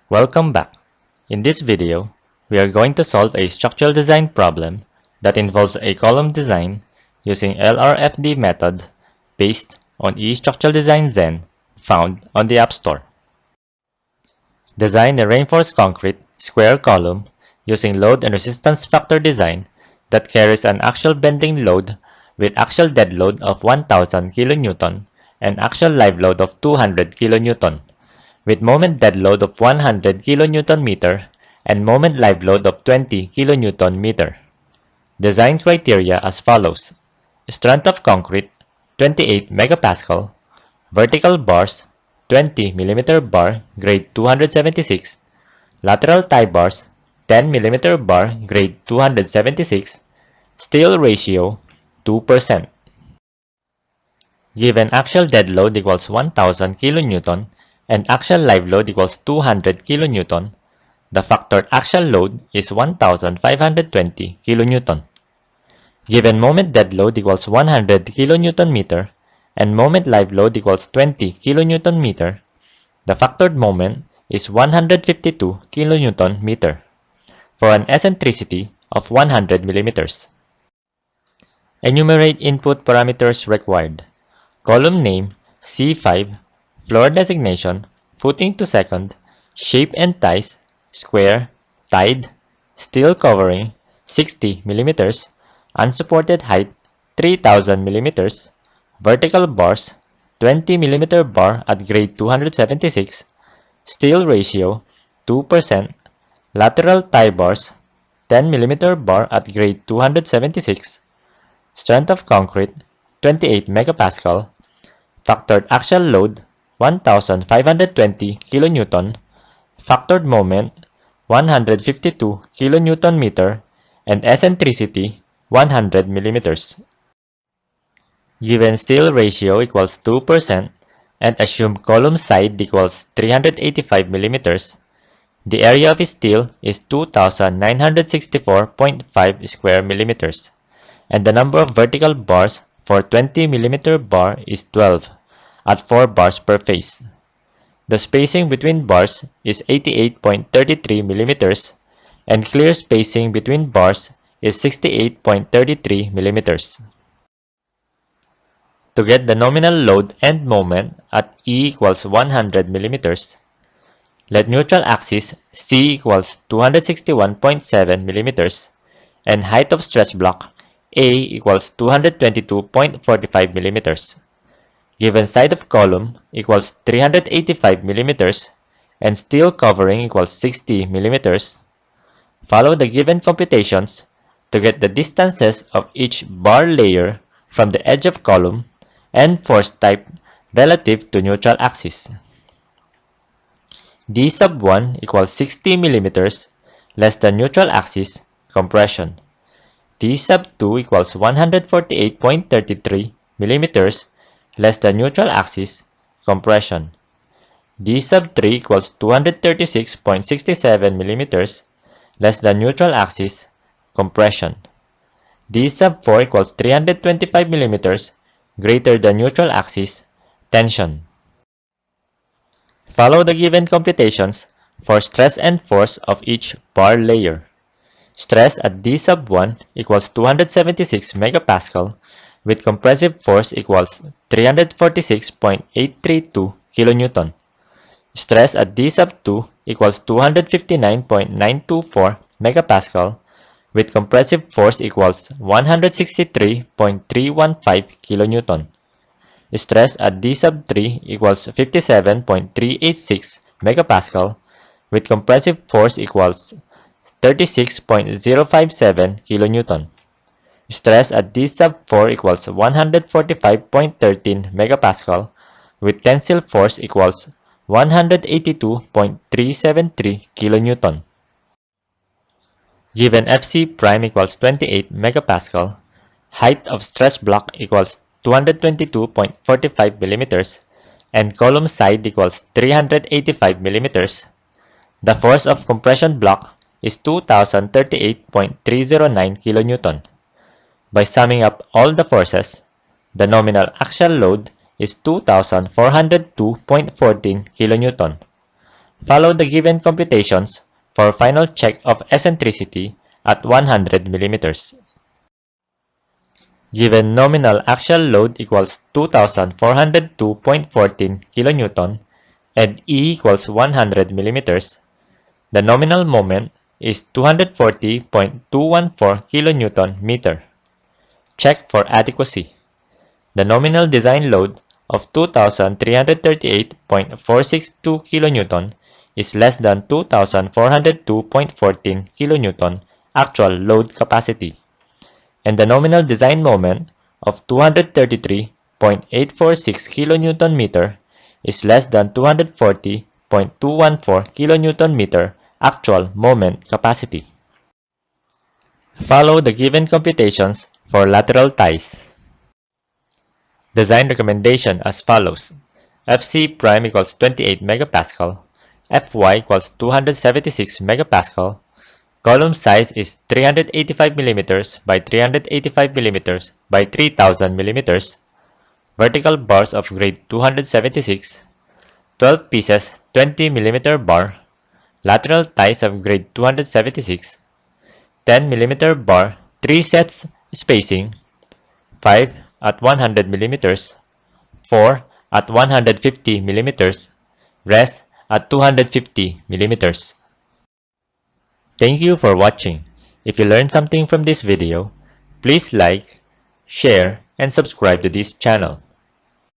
Welcome back. In this video, we are going to solve a structural design problem that involves a column design using LRFD method based on eStructural Design Zen found on the App Store. Design a reinforced concrete square column using load and resistance factor design that carries an axial bending load with axial dead load of 1000 kN and axial live load of 200 kN, with moment dead load of 100 kN and moment live load of 20 kN. Design criteria as follows: strength of concrete 28 MPa, vertical bars 20 mm bar grade 276, lateral tie bars 10 mm bar grade 276, steel ratio 2%. Given axial dead load equals 1000 kN and axial live load equals 200 kN, the factored axial load is 1520 kN. Given moment dead load equals 100 kN and moment live load equals 20 kN, the factored moment is 152 kN for an eccentricity of 100 mm. Enumerate input parameters required. Column name C5, floor designation, footing to second, shape and ties, square, tied, steel covering 60 mm, unsupported height 3000 mm, vertical bars 20 mm bar at grade 276, steel ratio 2%, lateral tie bars 10 mm bar at grade 276, strength of concrete 28 MPa, factored axial load 1520 kN, factored moment 152 kN, and eccentricity 100 mm. Given steel ratio equals 2% and assume column side equals 385 mm, the area of steel is 2964.5 square millimeters, and the number of vertical bars for 20 mm bar is 12 at 4 bars per face. The spacing between bars is 88.33 mm and clear spacing between bars is 68.33 mm. To get the nominal load and moment at E equals 100 mm, let neutral axis C equals 261.7 mm and height of stress block A equals 222.45 mm. Given side of column equals 385 mm and steel covering equals 60 mm, follow the given computations to get the distances of each bar layer from the edge of column and force type relative to neutral axis. D sub 1 equals 60 mm less than neutral axis compression. D sub 2 equals 148.33 mm less than neutral axis compression. D sub 3 equals 236.67 mm less than neutral axis compression. D sub 4 equals 325 mm greater than neutral axis tension. Follow the given computations for stress and force of each bar layer. Stress at D sub 1 equals 276 MPa with compressive force equals 346.832 kN. Stress at D sub 2 equals 259.924 MPa with compressive force equals 163.315 kN. Stress at D sub 3 equals 57.386 MPa with compressive force equals 36.057 kN. Stress at D sub 4 equals 145.13 MPa with tensile force equals 182.373 kN. Given FC prime equals 28 MPa, height of stress block equals 222.45 mm and column side equals 385 mm, the force of compression block is 2038.309 kN. By summing up all the forces, the nominal axial load is 2402.14 kN. Follow the given computations for final check of eccentricity at 100 millimeters. Given nominal axial load equals 2402.14 kN and E equals 100 millimeters, the nominal moment is 240.214 kN meter. Check for adequacy. The nominal design load of 2338.462 kN is less than 2402.14 kN actual load capacity, and the nominal design moment of 233.846 kN meter is less than 240.214 kN meter actual moment capacity. Follow the given computations for lateral ties. Design recommendation as follows. Fc prime equals 28 megapascal, Fy equals 276 megapascal, column size is 385 mm by 385 mm by 3000 mm, vertical bars of grade 276, 12 pieces 20 mm bar, lateral ties of grade 276, 10 mm bar, 3 sets spacing, 5 at 100 mm, 4 at 150 mm, rest at 250 mm. Thank you for watching. If you learned something from this video, please like, share, and subscribe to this channel.